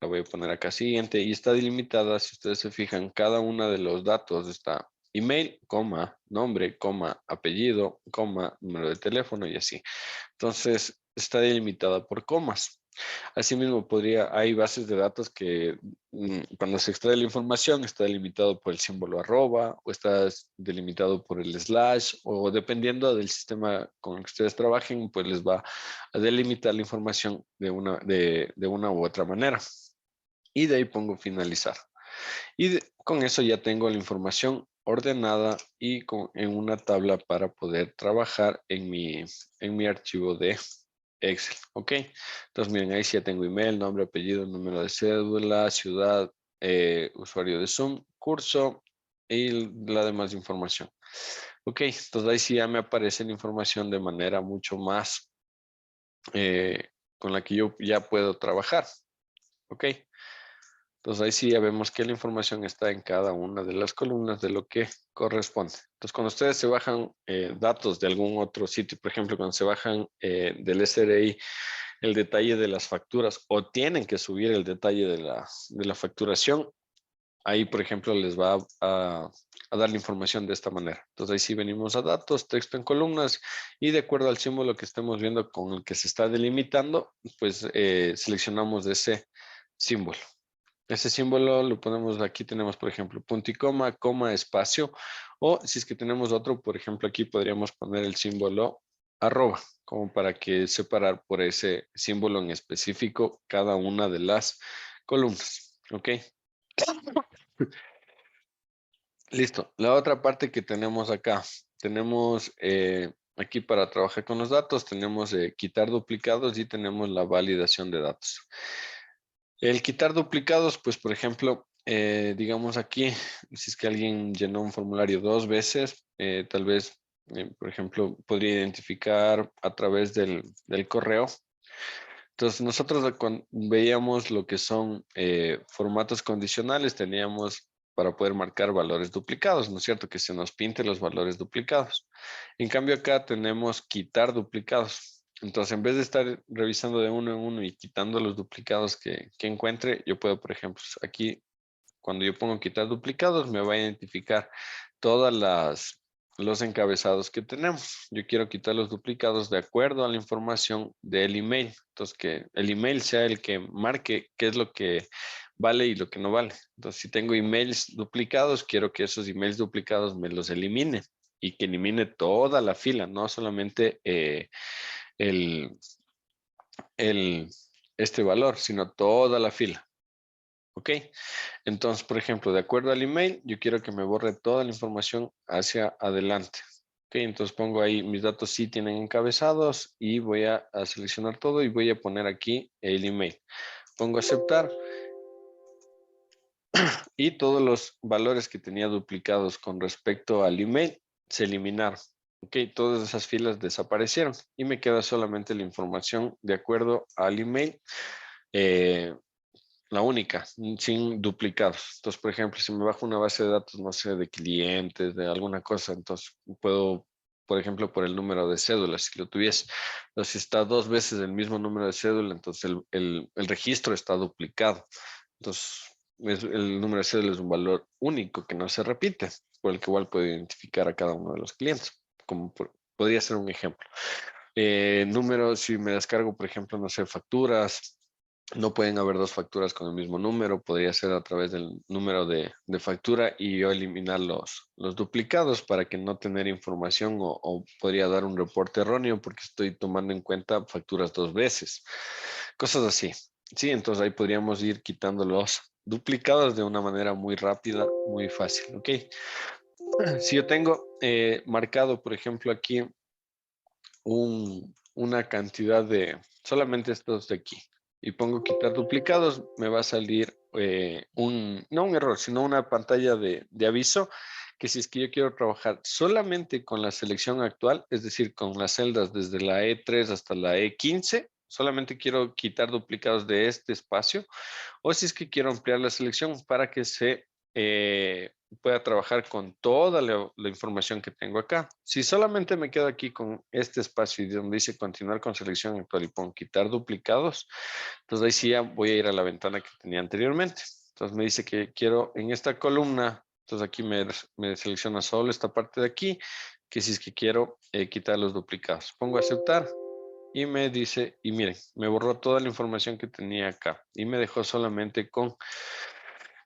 La voy a poner acá siguiente y está delimitada. Si ustedes se fijan, cada uno de los datos está email, coma, nombre, coma, apellido, coma, número de teléfono y así. Entonces, está delimitada por comas. Asimismo, hay bases de datos que cuando se extrae la información está delimitado por el símbolo arroba o está delimitado por el slash o dependiendo del sistema con el que ustedes trabajen, pues les va a delimitar la información de una u otra manera. Y de ahí pongo finalizar. Y con eso ya tengo la información ordenada y en una tabla para poder trabajar en mi archivo de Excel, ¿ok? Entonces, miren, ahí sí ya tengo email, nombre, apellido, número de cédula, ciudad, usuario de Zoom, curso y la demás información. Ok, entonces ahí sí ya me aparece la información de manera mucho más con la que yo ya puedo trabajar, ¿ok? Entonces ahí sí ya vemos que la información está en cada una de las columnas de lo que corresponde. Entonces cuando ustedes se bajan datos de algún otro sitio, por ejemplo, cuando se bajan del SRI el detalle de las facturas o tienen que subir el detalle de la facturación, ahí por ejemplo les va a dar la información de esta manera. Entonces ahí sí venimos a datos, texto en columnas y de acuerdo al símbolo que estemos viendo con el que se está delimitando, pues seleccionamos ese símbolo. Ese símbolo lo ponemos aquí, tenemos por ejemplo punto y coma, coma, espacio, o si es que tenemos otro, por ejemplo aquí podríamos poner el símbolo arroba, como para que separar por ese símbolo en específico cada una de las columnas, ¿ok? Listo. La otra parte que tenemos acá, tenemos aquí para trabajar con los datos, tenemos quitar duplicados y tenemos la validación de datos. El quitar duplicados, pues por ejemplo, digamos aquí, si es que alguien llenó un formulario 2 veces, tal vez, por ejemplo, podría identificar a través del correo. Entonces, nosotros cuando veíamos lo que son formatos condicionales, teníamos para poder marcar valores duplicados, ¿no es cierto? Que se nos pinte los valores duplicados. En cambio, acá tenemos quitar duplicados. Entonces, en vez de estar revisando de uno en uno y quitando los duplicados que encuentre, yo puedo, por ejemplo, aquí, cuando yo pongo quitar duplicados, me va a identificar todas los encabezados que tenemos. Yo quiero quitar los duplicados de acuerdo a la información del email. Entonces, que el email sea el que marque qué es lo que vale y lo que no vale. Entonces, si tengo emails duplicados, quiero que esos emails duplicados me los elimine y que elimine toda la fila, no solamente el, el, este valor, sino toda la fila. ¿Ok? Entonces, por ejemplo, de acuerdo al email, yo quiero que me borre toda la información hacia adelante. Ok, entonces pongo ahí mis datos sí tienen encabezados y voy a seleccionar todo y voy a poner aquí el email. Pongo aceptar y todos los valores que tenía duplicados con respecto al email se eliminaron. Ok, todas esas filas desaparecieron y me queda solamente la información de acuerdo al email. La única, sin duplicados. Entonces, por ejemplo, si me bajo una base de datos, no sé, de clientes, de alguna cosa, entonces puedo, por ejemplo, por el número de cédula, si lo tuviese. Entonces, si está 2 veces el mismo número de cédula, entonces el registro está duplicado. Entonces, el número de cédula es un valor único que no se repite, por el que igual puedo identificar a cada uno de los clientes, como podría ser un ejemplo. Números, si me descargo, por ejemplo, no sé, facturas, no pueden haber dos facturas con el mismo número, podría ser a través del número de factura y yo eliminar los duplicados para que no tener información o podría dar un reporte erróneo porque estoy tomando en cuenta facturas 2 veces. Cosas así. Sí, entonces ahí podríamos ir quitando los duplicados de una manera muy rápida, muy fácil, ¿ok? Si yo tengo marcado, por ejemplo, aquí una cantidad de solamente estos de aquí y pongo quitar duplicados, me va a salir no un error, sino una pantalla de aviso que si es que yo quiero trabajar solamente con la selección actual, es decir, con las celdas desde la E3 hasta la E15, solamente quiero quitar duplicados de este espacio, o si es que quiero ampliar la selección para que se pueda trabajar con toda la información que tengo acá. Si solamente me quedo aquí con este espacio y donde dice continuar con selección actual y pongo quitar duplicados, entonces ahí sí ya voy a ir a la ventana que tenía anteriormente. Entonces me dice que quiero en esta columna, entonces aquí me selecciona solo esta parte de aquí, que si es que quiero quitar los duplicados. Pongo aceptar y me dice, y miren, me borró toda la información que tenía acá y me dejó solamente con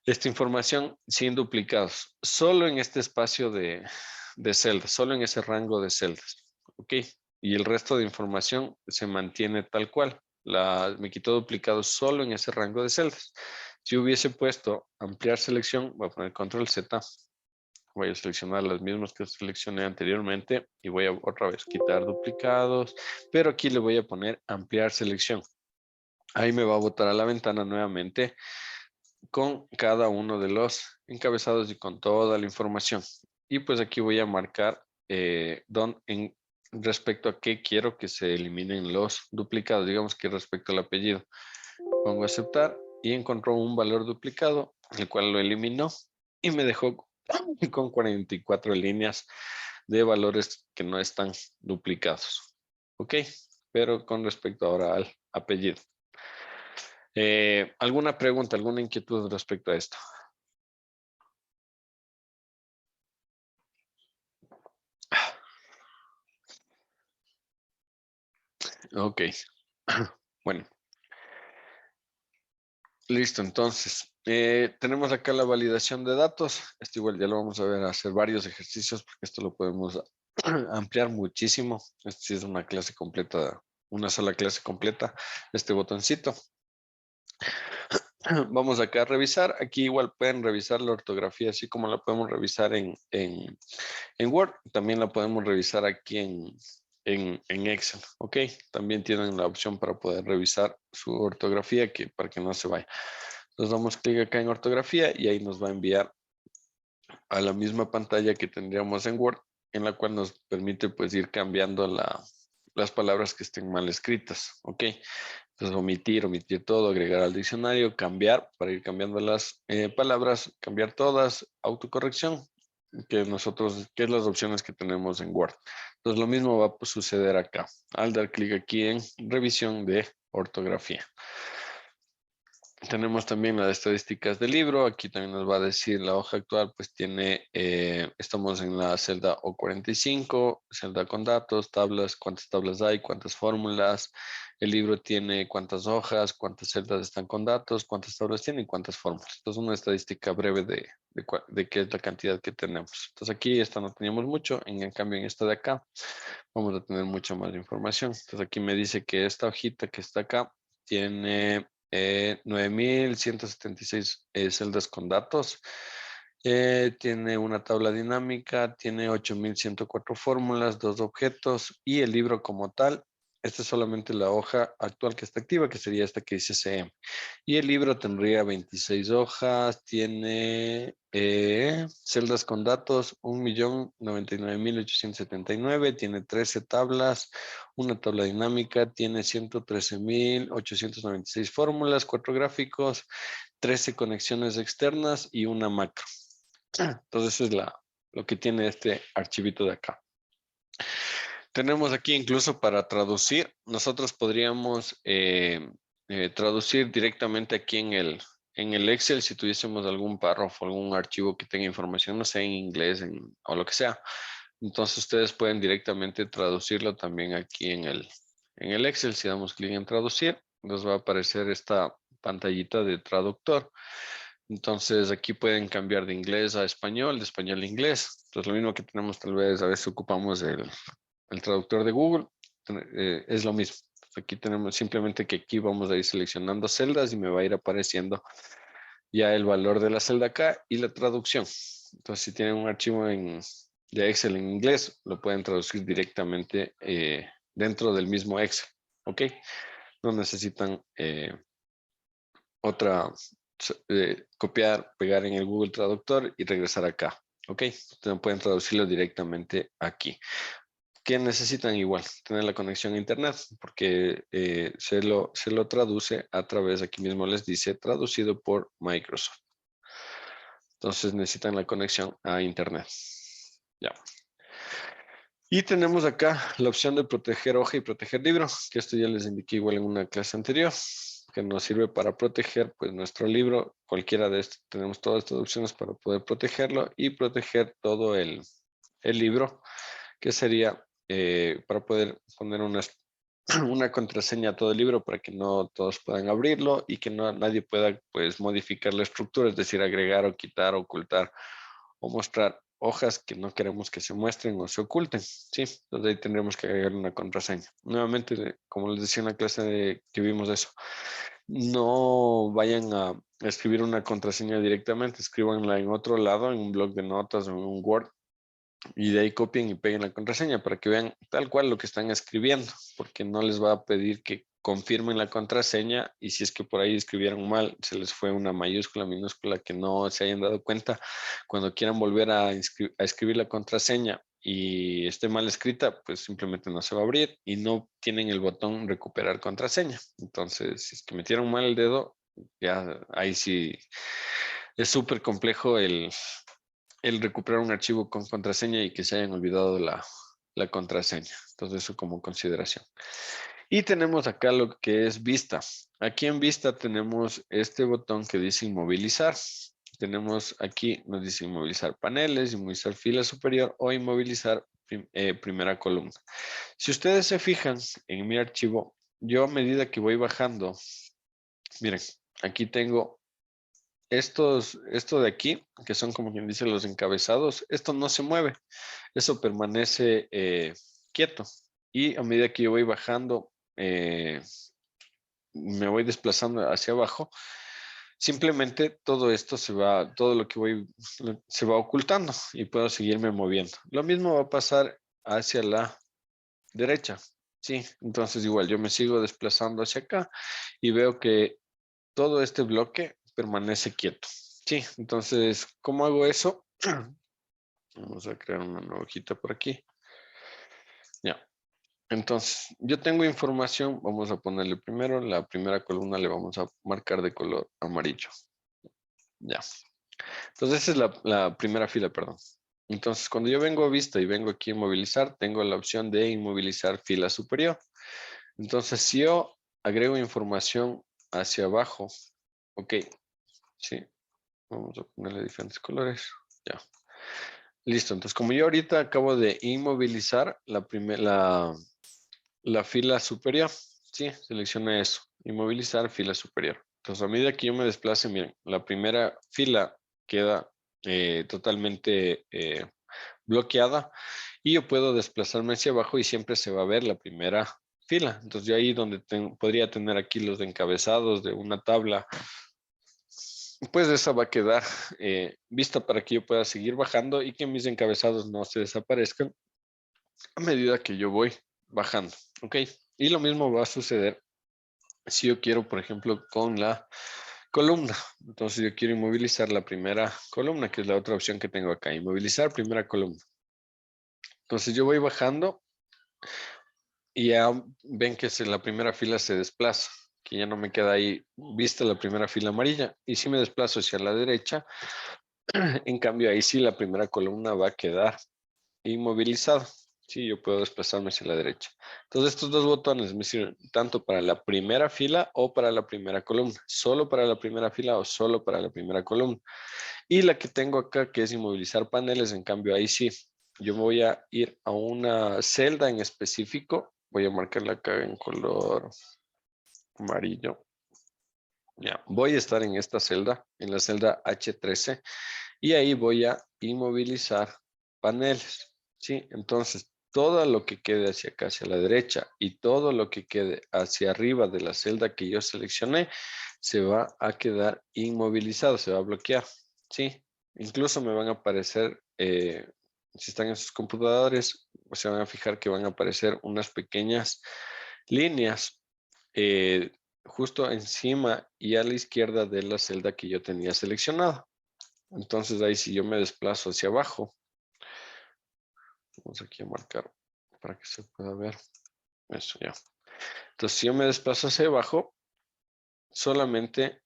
esta información sin duplicados, solo en este espacio de celdas, solo en ese rango de celdas, ¿ok? Y el resto de información se mantiene tal cual. Me quitó duplicados solo en ese rango de celdas. Si hubiese puesto ampliar selección, voy a poner control Z, Voy a seleccionar las mismas que seleccioné anteriormente y voy a otra vez quitar duplicados, pero aquí le voy a poner ampliar selección. Ahí me va a botar a la ventana nuevamente con cada uno de los encabezados y con toda la información. Y pues aquí voy a marcar respecto a qué quiero que se eliminen los duplicados, digamos que respecto al apellido. Pongo aceptar y encontró un valor duplicado, el cual lo eliminó y me dejó con 44 líneas de valores que no están duplicados. Ok, pero con respecto ahora al apellido. ¿Alguna pregunta, alguna inquietud respecto a esto? Ok, bueno, listo. Entonces, tenemos acá la validación de datos. Esto igual ya lo vamos a ver, hacer varios ejercicios porque esto lo podemos ampliar muchísimo. Esta sí es una clase completa, una sola clase completa, este botoncito. Vamos acá a revisar. Aquí igual pueden revisar la ortografía, así como la podemos revisar en Word. También la podemos revisar aquí en Excel. Ok, también tienen la opción para poder revisar su ortografía para que no se vaya. Entonces damos clic acá en ortografía y ahí nos va a enviar a la misma pantalla que tendríamos en Word, en la cual nos permite pues ir cambiando las palabras que estén mal escritas. Ok. Entonces, omitir todo, agregar al diccionario, cambiar para ir cambiando las palabras, cambiar todas, autocorrección, que es las opciones que tenemos en Word. Entonces, lo mismo va a suceder acá, al dar clic aquí en revisión de ortografía. Tenemos también las estadísticas del libro. Aquí también nos va a decir la hoja actual, pues estamos en la celda O45, celda con datos, tablas, cuántas tablas hay, cuántas fórmulas. El libro tiene cuántas hojas, cuántas celdas están con datos, cuántas tablas tiene y cuántas fórmulas. Entonces, una estadística breve de qué es la cantidad que tenemos. Entonces, aquí esta no teníamos mucho. En cambio, en esta de acá, vamos a tener mucha más información. Entonces, aquí me dice que esta hojita que está acá tiene 9.176 celdas con datos. Tiene una tabla dinámica, tiene 8.104 fórmulas, 2 objetos y el libro como tal. Esta es solamente la hoja actual que está activa, que sería esta que dice CM. Y el libro tendría 26 hojas, tiene celdas con datos, 1.099.879, tiene 13 tablas, una tabla dinámica, tiene 113.896 fórmulas, 4 gráficos, 13 conexiones externas y una macro. Entonces eso es lo que tiene este archivito de acá. Tenemos aquí incluso para traducir. Nosotros podríamos traducir directamente aquí en el Excel si tuviésemos algún párrafo, algún archivo que tenga información, no sé, en inglés o lo que sea. Entonces ustedes pueden directamente traducirlo también aquí en el Excel. Si damos clic en traducir, nos va a aparecer esta pantallita de traductor. Entonces aquí pueden cambiar de inglés a español, de español a inglés. Entonces lo mismo que tenemos tal vez, a veces ocupamos el traductor de Google, es lo mismo. Aquí tenemos simplemente que aquí vamos a ir seleccionando celdas y me va a ir apareciendo ya el valor de la celda acá y la traducción. Entonces si tienen un archivo de Excel en inglés, lo pueden traducir directamente dentro del mismo Excel. ¿Ok? No necesitan copiar, pegar en el Google Traductor y regresar acá. ¿Ok? Entonces pueden traducirlo directamente aquí. ¿Qué necesitan? Igual, tener la conexión a internet, porque se lo traduce a través, aquí mismo les dice, traducido por Microsoft. Entonces necesitan la conexión a internet. Ya. Y tenemos acá la opción de proteger hoja y proteger libro, que esto ya les indiqué igual en una clase anterior, que nos sirve para proteger pues nuestro libro. Cualquiera de estos, tenemos todas estas opciones para poder protegerlo y proteger todo el libro, que sería para poder poner una contraseña a todo el libro para que no todos puedan abrirlo y que nadie pueda pues modificar la estructura, es decir, agregar o quitar, ocultar o mostrar hojas que no queremos que se muestren o se oculten. Sí, entonces ahí tendremos que agregar una contraseña. Nuevamente, como les decía en la clase que vimos eso, no vayan a escribir una contraseña directamente, escríbanla en otro lado, en un bloc de notas o en un Word, y de ahí copien y peguen la contraseña para que vean tal cual lo que están escribiendo, porque no les va a pedir que confirmen la contraseña y si es que por ahí escribieron mal, se les fue una mayúscula, minúscula que no se hayan dado cuenta, cuando quieran volver a escribir la contraseña y esté mal escrita, pues simplemente no se va a abrir y no tienen el botón recuperar contraseña. Entonces, si es que metieron mal el dedo, ya ahí sí es súper complejo el recuperar un archivo con contraseña y que se hayan olvidado la contraseña. Entonces, eso como consideración. Y tenemos acá lo que es vista. Aquí en vista tenemos este botón que dice inmovilizar. Tenemos aquí, nos dice inmovilizar paneles, inmovilizar fila superior o inmovilizar primera columna. Si ustedes se fijan en mi archivo, yo a medida que voy bajando, miren, aquí tengo esto de aquí, que son como quien dice los encabezados, esto no se mueve, eso permanece quieto. Y a medida que yo voy bajando, me voy desplazando hacia abajo, simplemente todo esto todo lo que voy se va ocultando y puedo seguirme moviendo. Lo mismo va a pasar hacia la derecha. Sí, entonces igual yo me sigo desplazando hacia acá y veo que todo este bloque permanece quieto. Sí, entonces, ¿cómo hago eso? Vamos a crear una nueva hojita por aquí. Ya. Entonces, yo tengo información, vamos a ponerle primero, la primera columna le vamos a marcar de color amarillo. Ya. Entonces, esa es la primera fila, perdón. Entonces, cuando yo vengo a vista y vengo aquí a inmovilizar, tengo la opción de inmovilizar fila superior. Entonces, si yo agrego información hacia abajo, ok, sí, vamos a ponerle diferentes colores, ya. Listo, entonces como yo ahorita acabo de inmovilizar la fila superior, sí, selecciona eso, inmovilizar fila superior. Entonces a medida que yo me desplace, miren, la primera fila queda totalmente bloqueada y yo puedo desplazarme hacia abajo y siempre se va a ver la primera fila. Entonces yo ahí donde podría tener aquí los encabezados de una tabla, pues esa va a quedar vista para que yo pueda seguir bajando y que mis encabezados no se desaparezcan a medida que yo voy bajando, ¿ok? Y lo mismo va a suceder si yo quiero, por ejemplo, con la columna. Entonces yo quiero inmovilizar la primera columna, que es la otra opción que tengo acá, inmovilizar primera columna. Entonces yo voy bajando y ya ven que la primera fila se desplaza, que ya no me queda ahí vista la primera fila amarilla. Y si me desplazo hacia la derecha, en cambio ahí sí la primera columna va a quedar inmovilizada. Sí, yo puedo desplazarme hacia la derecha. Entonces estos dos botones me sirven tanto para la primera fila o para la primera columna. Solo para la primera fila o solo para la primera columna. Y la que tengo acá que es inmovilizar paneles, en cambio ahí sí. Yo voy a ir a una celda en específico. Voy a marcarla acá en color amarillo. Ya, voy a estar en esta celda, en la celda H13, y ahí voy a inmovilizar paneles. ¿Sí? Entonces, todo lo que quede hacia acá, hacia la derecha, y todo lo que quede hacia arriba de la celda que yo seleccioné, se va a quedar inmovilizado, se va a bloquear. ¿Sí? Incluso me van a aparecer, si están en sus computadores, se van a fijar que van a aparecer unas pequeñas líneas eh, justo encima y a la izquierda de la celda que yo tenía seleccionada. Entonces ahí si yo me desplazo hacia abajo, vamos aquí a marcar para que se pueda ver. Eso ya. Entonces si yo me desplazo hacia abajo, solamente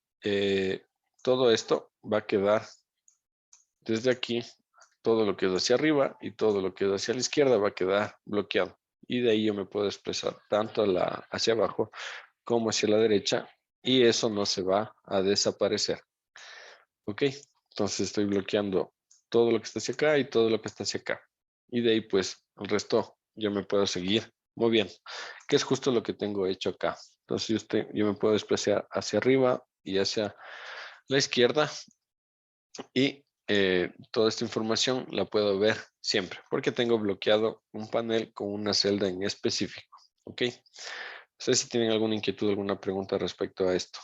todo esto va a quedar desde aquí, todo lo que es hacia arriba y todo lo que es hacia la izquierda va a quedar bloqueado. Y de ahí yo me puedo desplazar tanto hacia abajo como hacia la derecha y eso no se va a desaparecer. ¿Ok? Entonces estoy bloqueando todo lo que está hacia acá y todo lo que está hacia acá. Y de ahí pues el resto yo me puedo seguir moviendo, que es justo lo que tengo hecho acá. Entonces yo me puedo desplazar hacia arriba y hacia la izquierda y toda esta información la puedo ver siempre porque tengo bloqueado un panel con una celda en específico. ¿Ok? No sé si tienen alguna inquietud, alguna pregunta respecto a esto.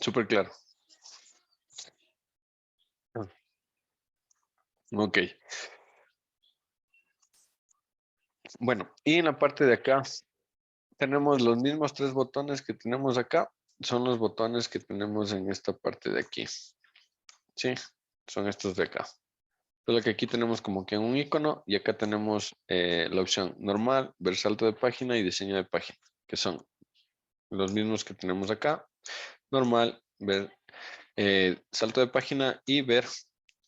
Súper claro. Ok. Bueno, y en la parte de acá tenemos los mismos 3 botones que tenemos acá. Son los botones que tenemos en esta parte de aquí. Sí, son estos de acá. Solo que aquí tenemos como que un icono y acá tenemos la opción normal, ver salto de página y diseño de página, que son los mismos que tenemos acá. Normal, ver salto de página y ver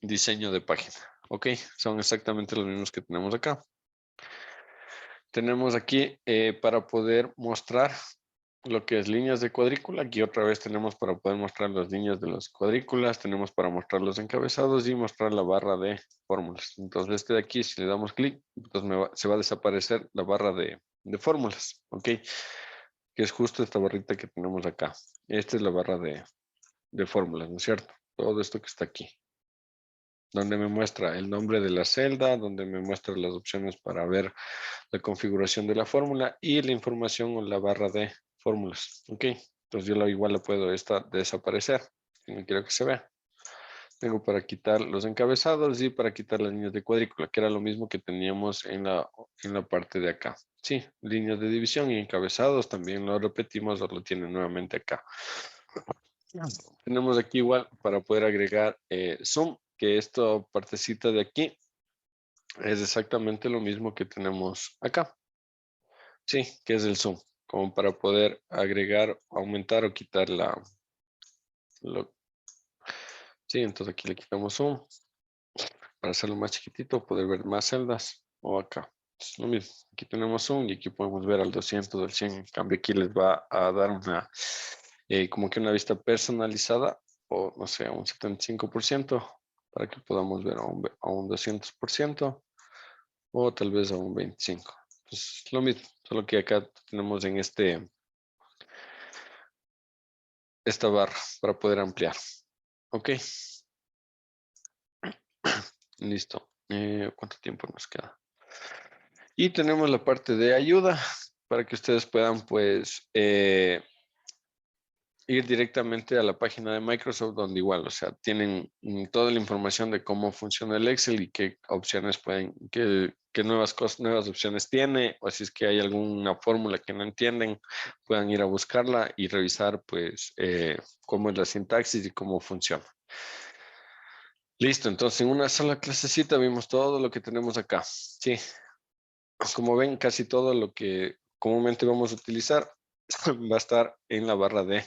diseño de página. Ok, son exactamente los mismos que tenemos acá. Tenemos aquí para poder mostrar lo que es líneas de cuadrícula. Aquí otra vez tenemos para poder mostrar las líneas de las cuadrículas. Tenemos para mostrar los encabezados y mostrar la barra de fórmulas. Entonces este de aquí, si le damos clic, entonces se va a desaparecer la barra de fórmulas. Ok, que es justo esta barrita que tenemos acá. Esta es la barra de fórmulas, ¿no es cierto? Todo esto que está aquí. Donde me muestra el nombre de la celda, donde me muestra las opciones para ver la configuración de la fórmula y la información o la barra de fórmulas. Ok, entonces yo igual la puedo desaparecer, si no quiero que se vea. Tengo para quitar los encabezados y para quitar las líneas de cuadrícula, que era lo mismo que teníamos en la parte de acá. Sí, líneas de división y encabezados también lo repetimos o lo tienen nuevamente acá. Tenemos aquí igual para poder agregar zoom, que esta partecita de aquí es exactamente lo mismo que tenemos acá. Sí, que es el zoom, como para poder agregar, aumentar o quitar sí, entonces aquí le quitamos zoom para hacerlo más chiquitito, poder ver más celdas o acá. Es lo mismo, aquí tenemos zoom y aquí podemos ver al 200, al 100. En cambio aquí les va a dar una, como que una vista personalizada o no sé, un 75% para que podamos ver a un 200% o tal vez a un 25%. Pues lo mismo, solo que acá tenemos en esta barra para poder ampliar. Ok, listo. ¿Cuánto tiempo nos queda? Y tenemos la parte de ayuda para que ustedes puedan pues ir directamente a la página de Microsoft donde igual, o sea, tienen toda la información de cómo funciona el Excel y qué opciones pueden, qué nuevas cosas, nuevas opciones tiene, o si es que hay alguna fórmula que no entienden, puedan ir a buscarla y revisar pues cómo es la sintaxis y cómo funciona. Listo, entonces en una sola clasecita vimos todo lo que tenemos acá. Sí, como ven, casi todo lo que comúnmente vamos a utilizar va a estar en la barra de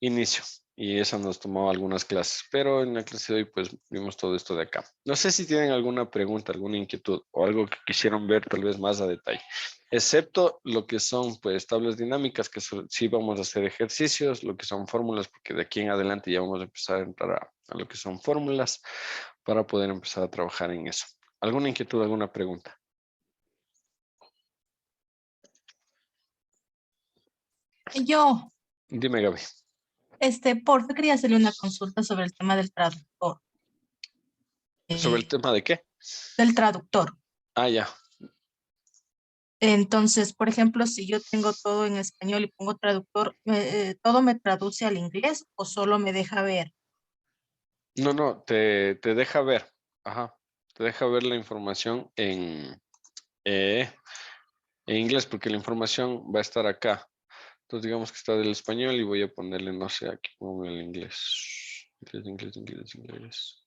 inicio. Y esa nos tomó algunas clases, pero en la clase de hoy pues vimos todo esto de acá. No sé si tienen alguna pregunta, alguna inquietud o algo que quisieran ver tal vez más a detalle, excepto lo que son pues tablas dinámicas, que sí vamos a hacer ejercicios, lo que son fórmulas, porque de aquí en adelante ya vamos a empezar a entrar a lo que son fórmulas para poder empezar a trabajar en eso. ¿Alguna inquietud, alguna pregunta? Yo, Dime, Gaby. porfa, quería hacerle una consulta sobre el tema del traductor. ¿Sobre el eh, tema de qué? del traductor. Ah, ya. Entonces, por ejemplo, si yo tengo todo en español y pongo traductor, ¿todo me traduce al inglés o solo me deja ver? No, no, te deja ver. Ajá. Te deja ver la información eh, en inglés porque la información va a estar acá. Entonces digamos que está del español y voy a ponerle, no sé, aquí pongo el inglés. Inglés, inglés, inglés, inglés.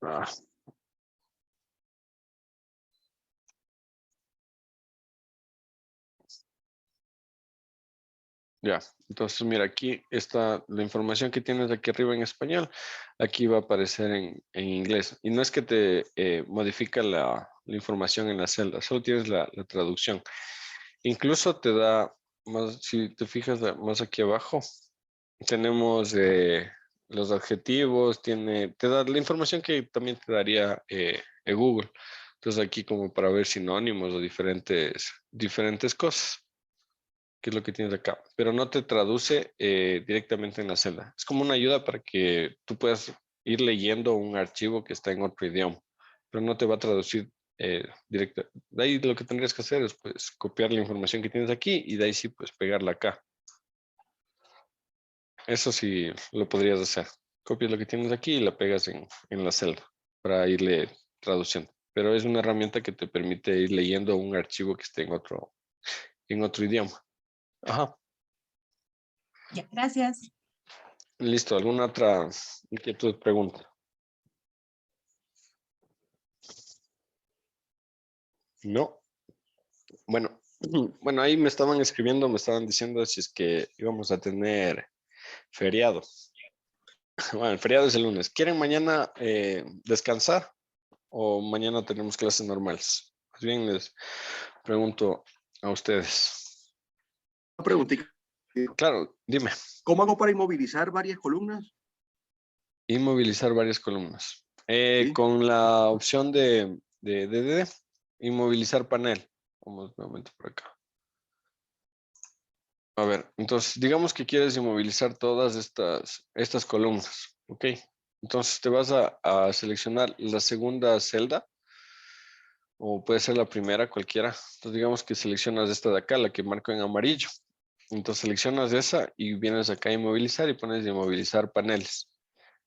Ah, ya, entonces mira, aquí está la información que tienes aquí arriba en español, aquí va a aparecer en inglés. Y no es que te modifica la información en la celda, solo tienes la traducción. Incluso te da, más, si te fijas más aquí abajo, tenemos los adjetivos, te da la información que también te daría Google. Entonces aquí como para ver sinónimos o diferentes cosas, que es lo que tienes acá. Pero no te traduce directamente en la celda. Es como una ayuda para que tú puedas ir leyendo un archivo que está en otro idioma, pero no te va a traducir directa. De ahí lo que tendrías que hacer es pues copiar la información que tienes aquí y de ahí sí pues pegarla acá. Eso sí lo podrías hacer. Copias lo que tienes aquí y la pegas en la celda para irle traduciendo. Pero es una herramienta que te permite ir leyendo un archivo que esté en otro idioma. Ajá. Ya, gracias. Listo. ¿Alguna otra inquietud, pregunta? No. Bueno, bueno, ahí me estaban escribiendo, me estaban diciendo si es que íbamos a tener feriado. Bueno, el feriado es el lunes. ¿Quieren mañana descansar o mañana tenemos clases normales? Más bien les pregunto a ustedes. Una preguntita. Claro, dime. ¿Cómo hago para inmovilizar varias columnas? Inmovilizar varias columnas. Sí. Con la opción de inmovilizar panel. Vamos nuevamente por acá. A ver, entonces digamos que quieres inmovilizar todas estas columnas, ¿ok? Entonces te vas a seleccionar la segunda celda o puede ser la primera, cualquiera. Entonces digamos que seleccionas esta de acá, la que marco en amarillo. Entonces seleccionas esa y vienes acá a inmovilizar y pones inmovilizar paneles.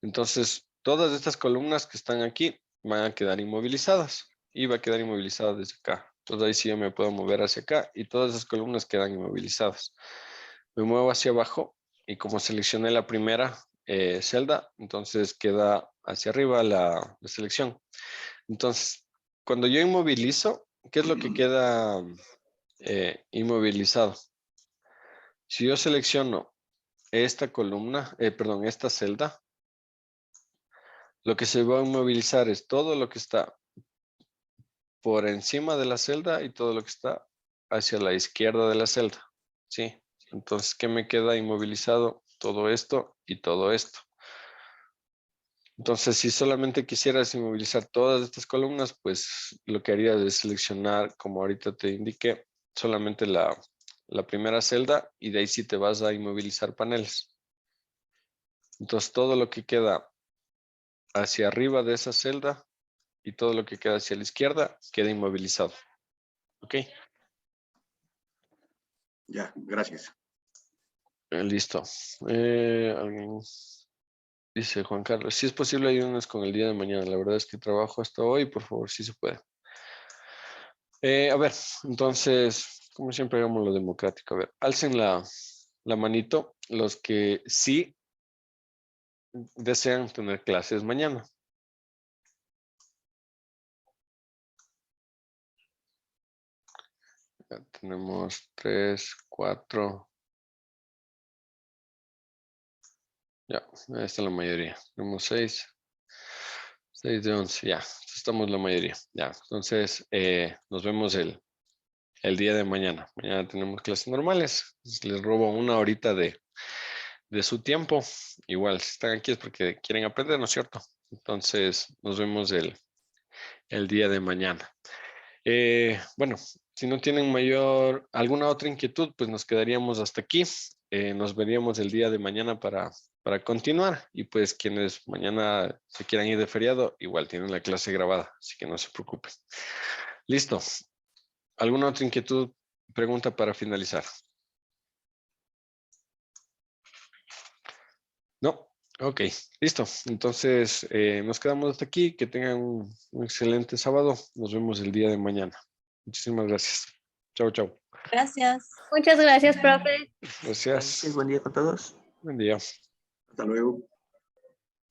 Entonces todas estas columnas que están aquí van a quedar inmovilizadas y va a quedar inmovilizada desde acá. Entonces ahí sí yo me puedo mover hacia acá y todas esas columnas quedan inmovilizadas. Me muevo hacia abajo y como seleccioné la primera celda, entonces queda hacia arriba la selección. Entonces, cuando yo inmovilizo, ¿qué es lo que queda inmovilizado? Si yo selecciono esta columna, perdón, esta celda, lo que se va a inmovilizar es todo lo que está por encima de la celda y todo lo que está hacia la izquierda de la celda. ¿Sí? Entonces, ¿qué me queda inmovilizado? Todo esto y todo esto. Entonces, si solamente quisieras inmovilizar todas estas columnas, pues lo que harías es seleccionar, como ahorita te indiqué, solamente la primera celda y de ahí sí te vas a inmovilizar paneles. Entonces, todo lo que queda hacia arriba de esa celda y todo lo que queda hacia la izquierda queda inmovilizado. ¿Ok? Ya, gracias. Listo. ¿Alguien? Dice Juan Carlos, si es posible ayúdenos con el día de mañana. La verdad es que trabajo hasta hoy, por favor, si se puede. A ver, entonces, como siempre hagamos lo democrático. A ver, alcen la manito los que sí desean tener clases mañana. Ya tenemos 3, 4. Ya, ahí está la mayoría. Tenemos 6 de 11. Ya, estamos la mayoría. Ya, entonces nos vemos el día de mañana. Mañana tenemos clases normales. Les robo una horita de su tiempo. Igual, si están aquí es porque quieren aprender, ¿no es cierto? Entonces, nos vemos el día de mañana. Bueno, si no tienen alguna otra inquietud, pues nos quedaríamos hasta aquí. Nos veríamos el día de mañana para continuar. Y pues quienes mañana se quieran ir de feriado, igual tienen la clase grabada, así que no se preocupen. Listo. ¿Alguna otra inquietud, pregunta para finalizar? No. Ok, listo. Entonces, nos quedamos hasta aquí. Que tengan un excelente sábado. Nos vemos el día de mañana. Muchísimas gracias. Chao, chao. Gracias. Muchas gracias, profe. Gracias. Buen día con todos. Buen día. Hasta luego.